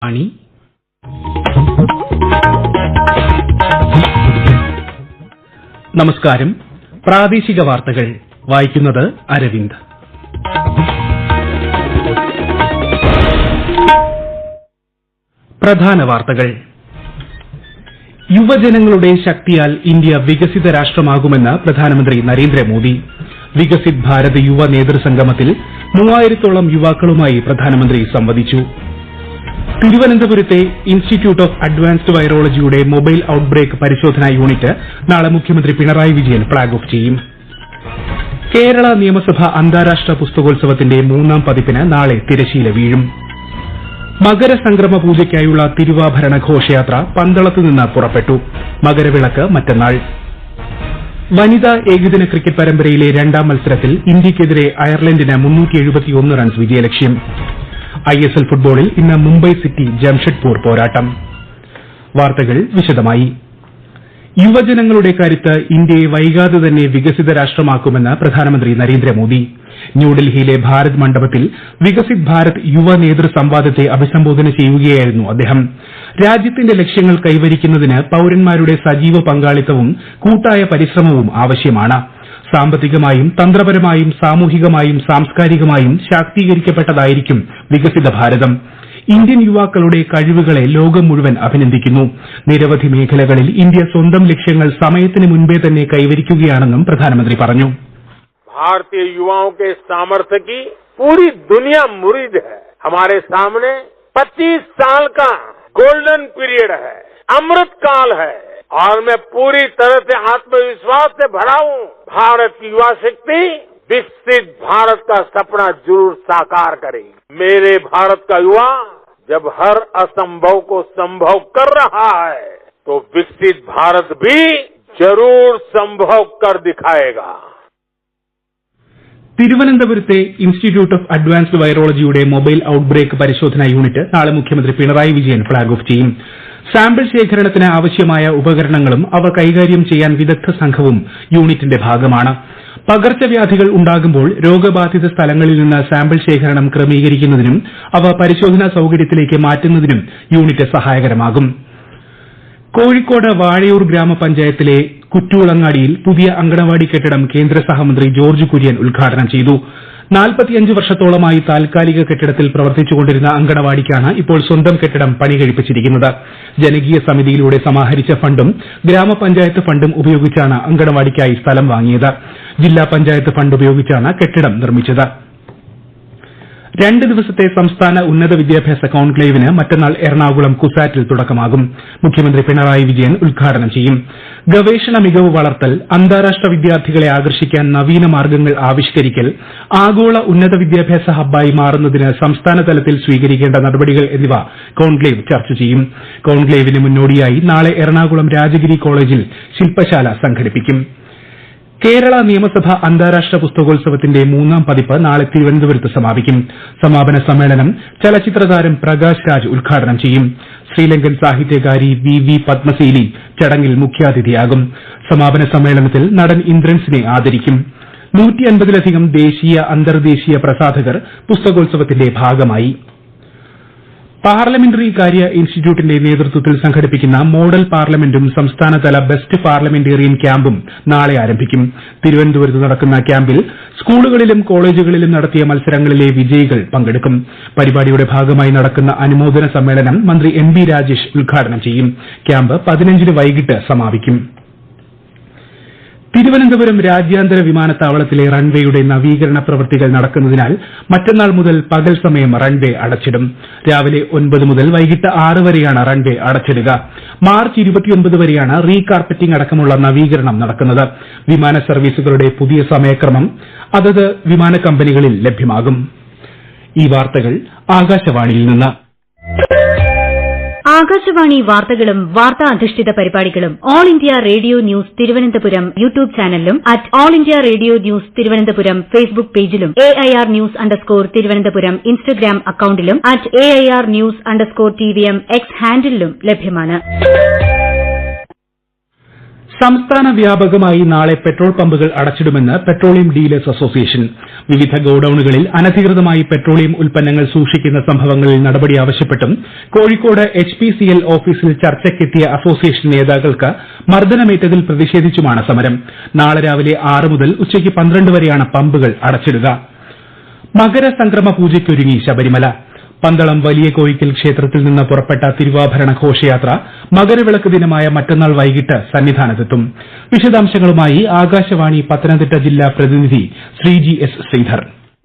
ആണി. നമസ്കാരം. പ്രാദേശിക വാർത്തകൾ വായിക്കുന്നത് അരവിന്ദ്. പ്രധാന വാർത്തകൾ. യുവജനങ്ങളുടെ ശക്തിയാൽ ഇന്ത്യ വികസിത രാഷ്ട്രമാകുമെന്ന് പ്രധാനമന്ത്രി നരേന്ദ്രമോദി. വികസിത് ഭാരത് യുവ നേതൃസംഗമത്തിൽ 3000-ഓളം യുവാക്കളുമായി പ്രധാനമന്ത്രി സംവദിച്ചു. തിരുവനന്തപുരത്തെ ഇൻസ്റ്റിറ്റ്യൂട്ട് ഓഫ് അഡ്വാൻസ്ഡ് വൈറോളജിയുടെ മൊബൈൽ ഔട്ട്ബ്രേക്ക് പരിശോധനാ യൂണിറ്റ് നാളെ മുഖ്യമന്ത്രി പിണറായി വിജയൻ ഫ്ളാഗ് ഓഫ് ചെയ്യും. കേരള നിയമസഭ അന്താരാഷ്ട്ര പുസ്തകോത്സവത്തിന്റെ 3ാം പതിപ്പിന് നാളെ തിരശ്ശീല വീഴും. മകരസംക്രമ പൂജയ്ക്കായുള്ള തിരുവാഭരണ ഘോഷയാത്ര പന്തളത്ത് നിന്ന് പുറപ്പെട്ടു. മകരവിളക്ക് മറ്റന്നാൾ. വനിതാ ഏകദിന ക്രിക്കറ്റ് പരമ്പരയിലെ 2ാം മത്സരത്തിൽ ഇന്ത്യയ്ക്കെതിരെ അയർലൻഡിന് 371 റൺസ് വിജയലക്ഷ്യം. ISL ഫുട്ബോളിൽ ഇന്ന് മുംബൈ സിറ്റി ജംഷഡ്പൂർ പോരാട്ടം. വാർത്തകൾ വിശദമായി. യുവജനങ്ങളുടെ കരുത്ത് ഇന്ത്യയെ വൈകാതെ തന്നെ വികസിത രാഷ്ട്രമാക്കുമെന്ന് പ്രധാനമന്ത്രി നരേന്ദ്രമോദി. ന്യൂഡൽഹിയിലെ ഭാരത് മണ്ഡപത്തിൽ വികസിത് ഭാരത് യുവ നേതൃ സംവാദത്തെ അഭിസംബോധന ചെയ്യുകയായിരുന്നു അദ്ദേഹം. രാജ്യത്തിന്റെ ലക്ഷ്യങ്ങൾ കൈവരിക്കുന്നതിന് പൌരന്മാരുടെ സജീവ പങ്കാളിത്തവും കൂട്ടായ പരിശ്രമവും ആവശ്യമാണ്. സാമ്പത്തികമായും തന്ത്രപരമായും സാമൂഹികമായും സാംസ്കാരികമായും ശാക്തീകരിക്കപ്പെട്ടതായിരിക്കും വികസിത ഭാരതം. ഇന്ത്യൻ യുവാക്കളുടെ കഴിവുകളെ ലോകം മുഴുവൻ അഭിനന്ദിക്കുന്നു. നിരവധി മേഖലകളിൽ ഇന്ത്യ സ്വന്തം ലക്ഷ്യങ്ങൾ സമയത്തിന് മുൻപേ തന്നെ കൈവരിക്കുകയാണെന്നും പ്രധാനമന്ത്രി പറഞ്ഞു. भारतीय युवाओं के सामर्थ्य की पूरी दुनिया मुरीद है. हमारे सामने 25 साल का गोल्डन पीरियड है, अमृत काल है और मैं पूरी तरह से आत्मविश्वास से भरा हूं. भारत की युवा शक्ति विकसित भारत का सपना जरूर साकार करेगी. मेरे भारत का युवा जब हर असंभव को संभव कर रहा है तो विकसित भारत भी जरूर संभव कर दिखाएगा. തിരുവനന്തപുരത്തെ ഇൻസ്റ്റിറ്റ്യൂട്ട് ഓഫ് അഡ്വാൻസ്ഡ് വൈറോളജിയുടെ മൊബൈൽ ഔട്ട്ബ്രേക്ക് പരിശോധനാ യൂണിറ്റ് നാളെ മുഖ്യമന്ത്രി പിണറായി വിജയൻ ഫ്ളാഗ് ഓഫ് ചെയ്യും. സാമ്പിൾ ശേഖരണത്തിന് ആവശ്യമായ ഉപകരണങ്ങളും അവ കൈകാര്യം ചെയ്യാൻ വിദഗ്ധ സംഘവും യൂണിറ്റിന്റെ ഭാഗമാണ്. പകർച്ചവ്യാധികൾ ഉണ്ടാകുമ്പോൾ രോഗബാധിത സ്ഥലങ്ങളിൽ നിന്ന് സാമ്പിൾ ശേഖരണം ക്രമീകരിക്കുന്നതിനും അവ പരിശോധനാ സൌകര്യത്തിലേക്ക് മാറ്റുന്നതിനും യൂണിറ്റ് സഹായകരമാകും. കോഴിക്കോട് വാഴയൂർ ഗ്രാമപഞ്ചായത്തിലെ കുറ്റൂളങ്ങാടിയിൽ പുതിയ അങ്കണവാടി കെട്ടിടം കേന്ദ്ര സഹമന്ത്രി ജോർജ് കുര്യൻ ഉദ്ഘാടനം ചെയ്തു. 45 വർഷത്തോളമായി താൽക്കാലിക കെട്ടിടത്തിൽ പ്രവർത്തിച്ചുകൊണ്ടിരുന്ന അങ്കണവാടിക്കാണ് ഇപ്പോൾ സ്വന്തം കെട്ടിടം പണി കഴിപ്പിച്ചിരിക്കുന്നത്. ജനകീയ സമിതിയിലൂടെ സമാഹരിച്ച ഫണ്ടും ഗ്രാമപഞ്ചായത്ത് ഫണ്ടും ഉപയോഗിച്ചാണ് അങ്കണവാടിക്കായി സ്ഥലം വാങ്ങിയത്. ജില്ലാ പഞ്ചായത്ത് ഫണ്ട് ഉപയോഗിച്ചാണ് കെട്ടിടം നിർമ്മിച്ചത്. 2 ദിവസത്തെ സംസ്ഥാന ഉന്നത വിദ്യാഭ്യാസ കോൺക്ലേവിന് മറ്റന്നാൾ എറണാകുളം കുസാറ്റിൽ തുടക്കമാകും. മുഖ്യമന്ത്രി പിണറായി വിജയൻ ഉദ്ഘാടനം ചെയ്യും. ഗവേഷണ മികവ് വളർത്തൽ, അന്താരാഷ്ട്ര വിദ്യാർത്ഥികളെ ആകർഷിക്കാൻ നവീന മാർഗ്ഗങ്ങൾ ആവിഷ്കരിക്കൽ, ആഗോള ഉന്നത വിദ്യാഭ്യാസ ഹബ്ബായി മാറുന്നതിന് സംസ്ഥാന തലത്തിൽ സ്വീകരിക്കേണ്ട നടപടികൾ എന്നിവ കോൺക്ലേവ് ചർച്ച ചെയ്യും. കോൺക്ലേവിന് മുന്നോടിയായി നാളെ എറണാകുളം രാജഗിരി കോളേജിൽ ശില്പശാല സംഘടിപ്പിക്കും. കേരള നിയമസഭ അന്താരാഷ്ട്ര പുസ്തകോത്സവത്തിന്റെ 3ാം പതിപ്പ് നാളെ തിരുവനന്തപുരത്ത് സമാപിക്കും. സമാപന സമ്മേളനം ചലച്ചിത്രതാരം പ്രകാശ് രാജ് ഉദ്ഘാടനം ചെയ്യും. ശ്രീലങ്കൻ സാഹിത്യകാരി വി പത്മസീലി ചടങ്ങിൽ മുഖ്യാതിഥിയാകും. സമാപന സമ്മേളനത്തിൽ നടൻ ഇന്ദ്രൻസിനെ ആദരിക്കും. 150-ലധികം ദേശീയ അന്തർദേശീയ പ്രസാധകർ പുസ്തകോത്സവത്തിന്റെ ഭാഗമായി. പാർലമെന്ററി കാര്യ ഇൻസ്റ്റിറ്റ്യൂട്ടിന്റെ നേതൃത്വത്തിൽ സംഘടിപ്പിക്കുന്ന മോഡൽ പാർലമെന്റും സംസ്ഥാനതല ബെസ്റ്റ് പാർലമെന്റേറിയൻ ക്യാമ്പും നാളെ ആരംഭിക്കും. തിരുവനന്തപുരത്ത് നടക്കുന്ന ക്യാമ്പിൽ സ്കൂളുകളിലും കോളേജുകളിലും നടത്തിയ മത്സരങ്ങളിലെ വിജയികൾ പങ്കെടുക്കും. പരിപാടിയുടെ ഭാഗമായി നടക്കുന്ന അനുമോദന സമ്മേളനം മന്ത്രി MB രാജേഷ് ഉദ്ഘാടനം ചെയ്യും. ക്യാമ്പ് 15-ന് വൈകിട്ട് സമാപിക്കും. തിരുവനന്തപുരം രാജ്യാന്തര വിമാനത്താവളത്തിലെ റൺവേയുടെ നവീകരണ പ്രവൃത്തികൾ നടക്കുന്നതിനാൽ മറ്റന്നാൾ മുതൽ പകൽ സമയം റൺവേ അടച്ചിടും. രാവിലെ 9 മുതൽ വൈകിട്ട് 6 വരെയാണ് റൺവേ അടച്ചിടുക. മാർച്ച് 29 വരെയാണ് റീകാർപ്പറ്റിംഗ് അടക്കമുള്ള നവീകരണം നടക്കുന്നത്. വിമാന സർവീസുകളുടെ പുതിയ സമയക്രമം അതത് വിമാന കമ്പനികളിൽ ലഭ്യമാകും. ഈ വാർത്തകൾ ആകാശവാണിയിൽ നിന്ന്. ആകാശവാണി വാർത്തകളും വാർത്താ അധിഷ്ഠിത പരിപാടികളും all India radio news Thiruvananthapuram YouTube ചാനലിലും all India radio news Thiruvananthapuram Facebook പേജിലും AIR ന്യൂസ് തിരുവനന്തപുരം ഇൻസ്റ്റഗ്രാം അക്കൌണ്ടിലും AIR ന്യൂസ് TVM X ഹാൻഡിലും ലഭ്യമാണ്. സംസ്ഥാന വ്യാപകമായി നാളെ പെട്രോൾ പമ്പുകൾ അടച്ചിടുമെന്ന് പെട്രോളിയം ഡീലേഴ്സ് അസോസിയേഷൻ. വിവിധ ഗോഡൌണുകളിൽ അനധികൃതമായി പെട്രോളിയം ഉൽപ്പന്നങ്ങൾ സൂക്ഷിക്കുന്ന സംഭവങ്ങളിൽ നടപടി ആവശ്യപ്പെട്ടും കോഴിക്കോട് HPCL ഓഫീസിൽ ചർച്ചയ്ക്കെത്തിയ അസോസിയേഷൻ നേതാക്കൾക്ക് മർദ്ദനമേറ്റതിൽ പ്രതിഷേധിച്ചുമാണ് സമരം. നാളെ രാവിലെ 6 മുതൽ ഉച്ചയ്ക്ക് 12 വരെയാണ് പമ്പുകൾ അടച്ചിടുക. മകരസംക്രമ പൂജയ്ക്കൊരുങ്ങി ശബരിമല. പന്തളം വലിയ കോയിക്കൽ ക്ഷേത്രത്തിൽ നിന്ന് പുറപ്പെട്ട തിരുവാഭരണ ഘോഷയാത്ര മകരവിളക്ക് ദിനമായ മറ്റന്നാൾ വൈകിട്ട് സന്നിധാനത്തെത്തും. വിശദാംശങ്ങളുമായി ആകാശവാണി പത്തനംതിട്ട ജില്ലാ പ്രതിനിധി ശ്രീജി എസ് ശ്രീധർ.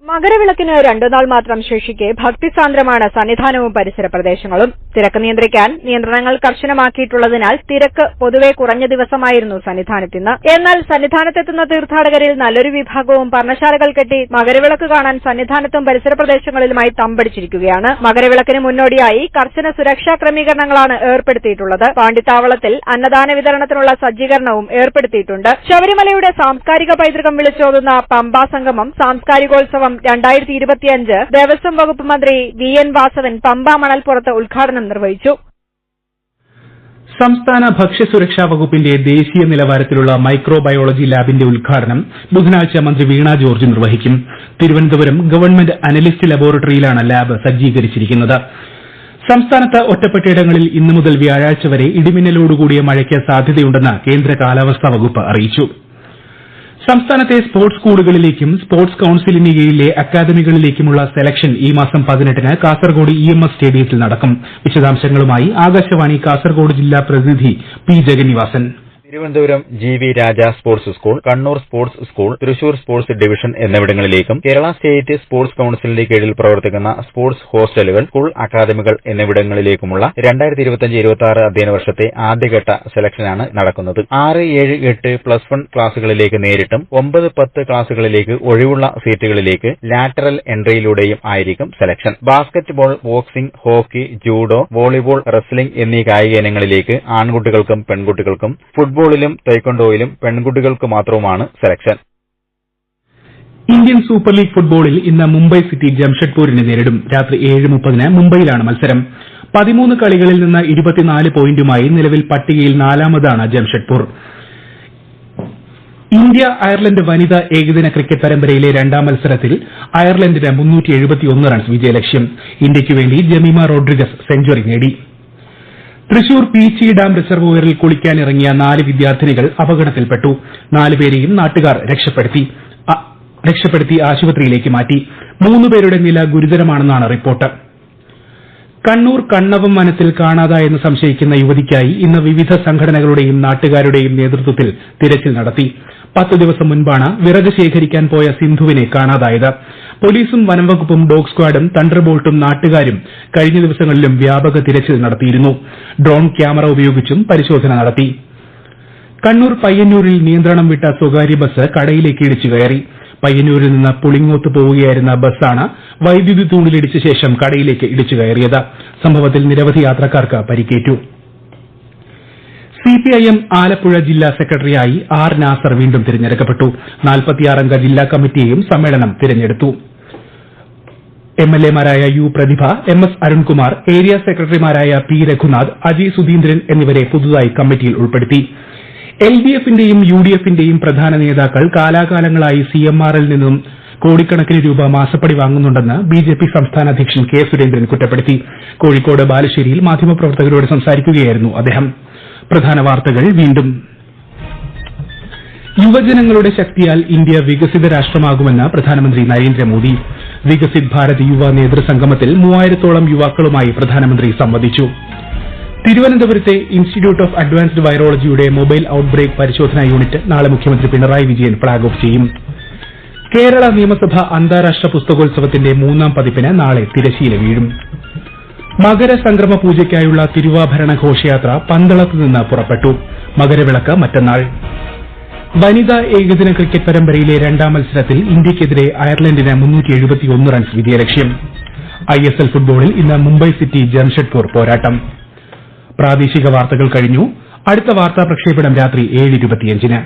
മകരവിളക്കിന് 2 നാൾ മാത്രം ശേഷിക്കെ ഭക്തിസാന്ദ്രമാണ് സന്നിധാനവും പരിസര പ്രദേശങ്ങളും. തിരക്ക് നിയന്ത്രിക്കാൻ നിയന്ത്രണങ്ങൾ കർശനമാക്കിയിട്ടുള്ളതിനാൽ തിരക്ക് പൊതുവെ കുറഞ്ഞ ദിവസമായിരുന്നു സന്നിധാനത്തിന്ന്. എന്നാൽ സന്നിധാനത്തെത്തുന്ന തീർത്ഥാടകരിൽ നല്ലൊരു വിഭാഗവും പർണശാലകൾ കെട്ടി മകരവിളക്ക് കാണാൻ സന്നിധാനത്തും പരിസര പ്രദേശങ്ങളിലുമായി തമ്പടിച്ചിരിക്കുകയാണ്. മകരവിളക്കിന് മുന്നോടിയായി കർശന സുരക്ഷാ ക്രമീകരണങ്ങളാണ് ഏർപ്പെടുത്തിയിട്ടുള്ളത്. പാണ്ടിത്താവളത്തിൽ അന്നദാന വിതരണത്തിനുള്ള സജ്ജീകരണവും ഏർപ്പെടുത്തിയിട്ടുണ്ട്. ശബരിമലയുടെ സാംസ്കാരിക പൈതൃകം വിളിച്ചോതുന്ന പമ്പാ സംഗമം സാംസ്കാരികോത്സവം 2025 ദേവസ്വം വകുപ്പ് മന്ത്രി VN വാസവൻ പമ്പാ മണൽപ്പുറത്ത് ഉദ്ഘാടനം നിർവഹിച്ചു. സംസ്ഥാന ഭക്ഷ്യസുരക്ഷാ വകുപ്പിന്റെ ദേശീയ നിലവാരത്തിലുള്ള മൈക്രോബയോളജി ലാബിന്റെ ഉദ്ഘാടനം ബുധനാഴ്ച മന്ത്രി വീണ ജോർജ് നിർവഹിക്കും. തിരുവനന്തപുരം ഗവൺമെന്റ് അനലിസ്റ്റ് ലബോറട്ടറിയിലാണ് ലാബ് സജ്ജീകരിച്ചിരിക്കുന്നത്. സംസ്ഥാനത്ത് ഒറ്റപ്പെട്ടയിടങ്ങളിൽ ഇന്നു മുതൽ വ്യാഴാഴ്ച വരെ ഇടിമിന്നലോടുകൂടിയ മഴയ്ക്ക് സാധ്യതയുണ്ടെന്ന് കേന്ദ്ര കാലാവസ്ഥാ വകുപ്പ് അറിയിച്ചു. സംസ്ഥാനത്തെ സ്പോർട്സ് സ്കൂളുകളിലേക്കും സ്പോർട്സ് കൌൺസിലിന് കീഴിലെ അക്കാദമികളിലേക്കുമുള്ള സെലക്ഷൻ ഈ മാസം 18-ന് കാസർഗോഡ് EMS സ്റ്റേഡിയത്തിൽ നടക്കും. വിശദാംശങ്ങളുമായി ആകാശവാണി കാസർഗോഡ് ജില്ലാ പ്രതിനിധി P. Jagannivasan. Thiruvananthapuram GV Raja sports school, Kannur sports school, Thrissur sports division എന്നിവിടങ്ങളിലേക്കും കേരള സ്റ്റേറ്റ് സ്പോർട്സ് കൌൺസിലിന്റെ കീഴിൽ പ്രവർത്തിക്കുന്ന സ്പോർട്സ് ഹോസ്റ്റലുകൾ, സ്കൂൾ അക്കാദമികൾ എന്നിവിടങ്ങളിലേക്കുമുള്ള 2025-26 അധ്യയന വർഷത്തെ ആദ്യഘട്ട സെലക്ഷനാണ് നടക്കുന്നത്. 6, 7, 8 +1 ക്ലാസുകളിലേക്ക് നേരിട്ടും 9, 10 ക്ലാസുകളിലേക്ക് ഒഴിവുള്ള സീറ്റുകളിലേക്ക് ലാറ്ററൽ എൻട്രിയിലൂടെയും ആയിരിക്കും selection. Basketball, boxing, hockey, judo, volleyball, wrestling എന്നീ കായിക ഇനങ്ങളിലേക്ക് ആൺകുട്ടികൾക്കും പെൺകുട്ടികൾക്കും, ഫുട്ബോളിലും തൈക്കൊണ്ടോയിലും പെൺകുട്ടികൾക്ക് മാത്രവുമാണ് സെലക്ഷൻ. ഇന്ത്യൻ സൂപ്പർ ലീഗ് ഫുട്ബോളിൽ ഇന്ന് മുംബൈ സിറ്റി ജംഷഡ്പൂരിനെ നേരിടും. രാത്രി 7:30-ന് മുംബൈയിലാണ് മത്സരം. 13 കളികളിൽ നിന്ന് 24 പോയിന്റുമായി നിലവിൽ പട്ടികയിൽ 4-മതാണ് ജംഷഡ്പൂർ. ഇന്ത്യ അയർലൻഡ് വനിതാ ഏകദിന ക്രിക്കറ്റ് പരമ്പരയിലെ 2ാം മത്സരത്തിൽ അയർലൻഡിന് 371 റൺസ് വിജയലക്ഷ്യം. ഇന്ത്യയ്ക്ക് വേണ്ടി ജമീമ റോഡ്രിഗസ് സെഞ്ചുറി നേടി. തൃശൂർ പീച്ചി ഡാം റിസർവോയറിൽ കുളിക്കാനിറങ്ങിയ 4 വിദ്യാർത്ഥിനികൾ അപകടത്തിൽപ്പെട്ടു. 4 പേരെയും നാട്ടുകാർ രക്ഷപ്പെടുത്തി ആശുപത്രിയിലേക്ക് മാറ്റി. 3 പേരുടെ നില ഗുരുതരമാണെന്നാണ് റിപ്പോർട്ട്. കണ്ണൂർ കണ്ണവം വനത്തിൽ കാണാതായെന്ന് സംശയിക്കുന്ന യുവതിക്കായി ഇന്ന് വിവിധ സംഘടനകളുടെയും നാട്ടുകാരുടെയും നേതൃത്വത്തിൽ തിരച്ചിൽ നടത്തി. 10 ദിവസം മുൻപാണ് വിറക് ശേഖരിക്കാൻ പോയ സിന്ധുവിനെ കാണാതായത്. പോലീസും വനംവകുപ്പും ഡോഗ് സ്ക്വാഡും തണ്ടർബോൾട്ടും നാട്ടുകാരും കഴിഞ്ഞ ദിവസങ്ങളിലും വ്യാപക തിരച്ചിൽ നടത്തിയിരുന്നു. ഡ്രോൺ ക്യാമറ ഉപയോഗിച്ചും പരിശോധന നടത്തി. കണ്ണൂർ പയ്യന്നൂരിൽ നിയന്ത്രണം വിട്ട സ്വകാര്യ ബസ് കടയിലേക്ക് ഇടിച്ചു കയറി. പയ്യന്നൂരിൽ നിന്ന് പുളിങ്ങോത്ത് പോവുകയായിരുന്ന ബസ്സാണ് വൈദ്യുതി തൂണിലിടിച്ച ശേഷം കടയിലേക്ക് ഇടിച്ചു കയറിയത്. സംഭവത്തിൽ നിരവധി യാത്രക്കാർക്ക് പരിക്കേറ്റു. CPIM ആലപ്പുഴ ജില്ലാ സെക്രട്ടറിയായി R. നാസർ വീണ്ടും തിരഞ്ഞെടുക്കപ്പെട്ടു. 46-അംഗ ജില്ലാ കമ്മിറ്റിയെയും സമ്മേളനം തിരഞ്ഞെടുത്തു. MLA-മാരായ U. പ്രതിഭ, MS. അരുൺകുമാർ, ഏരിയ സെക്രട്ടറിമാരായ P. രഘുനാഥ്, അജി സുധീന്ദ്രൻ എന്നിവരെ പുതുതായി കമ്മിറ്റിയിൽ ഉൾപ്പെടുത്തി. LDF-ന്റെയും UDF-ന്റെയും പ്രധാന നേതാക്കൾ കാലാകാലങ്ങളായി CMR-ൽ നിന്നും കോടിക്കണക്കിന് രൂപ മാസപ്പടി വാങ്ങുന്നുണ്ടെന്ന് BJP സംസ്ഥാന അധ്യക്ഷൻ K. സുരേന്ദ്രൻ കുറ്റപ്പെടുത്തി. കോഴിക്കോട് ബാലുശ്ശേരിയിൽ മാധ്യമപ്രവർത്തകരോട് സംസാരിക്കുകയായിരുന്നു അദ്ദേഹം. പ്രധാന വാർത്തകൾ വീണ്ടും. യുവജനങ്ങളുടെ ശക്തിയാൽ ഇന്ത്യ വികസിത രാഷ്ട്രമാകുമെന്ന് പ്രധാനമന്ത്രി നരേന്ദ്രമോദി. വികസിത് ഭാരത് യുവ നേതൃസംഗമത്തിൽ 3000-ഓളം യുവാക്കളുമായി പ്രധാനമന്ത്രി സംവദിച്ചു. തിരുവനന്തപുരത്തെ ഇൻസ്റ്റിറ്റ്യൂട്ട് ഓഫ് അഡ്വാൻസ്ഡ് വൈറോളജിയുടെ മൊബൈൽ ഔട്ട്ബ്രേക്ക് പരിശോധനാ യൂണിറ്റ് നാളെ മുഖ്യമന്ത്രി പിണറായി വിജയൻ ഫ്ളാഗ് ഓഫ് ചെയ്യും. കേരള നിയമസഭ അന്താരാഷ്ട്ര പുസ്തകോത്സവത്തിന്റെ 3ാം പതിപ്പിന് നാളെ തിരശ്ശീല വീഴും. മകരസംക്രമ പൂജയ്ക്കായുള്ള തിരുവാഭരണ ഘോഷയാത്ര പന്തളത്ത് നിന്ന് പുറപ്പെട്ടു. മകരവിളക്ക് മറ്റന്നാൾ. വനിതാ ഏകദിന ക്രിക്കറ്റ് പരമ്പരയിലെ 2ാം മത്സരത്തിൽ ഇന്ത്യയ്ക്കെതിരെ അയർലൻഡിന് 371 റൺസ് വിജയലക്ഷ്യം. ISL ഫുട്ബോളിൽ ഇന്ന് മുംബൈ സിറ്റി ജംഷഡ്പൂർ പോരാട്ടം. പ്രാദേശിക വാർത്തകൾ കഴിഞ്ഞു. അടുത്ത വാർത്താ പ്രക്ഷേപണം രാത്രി 7:25-ന്.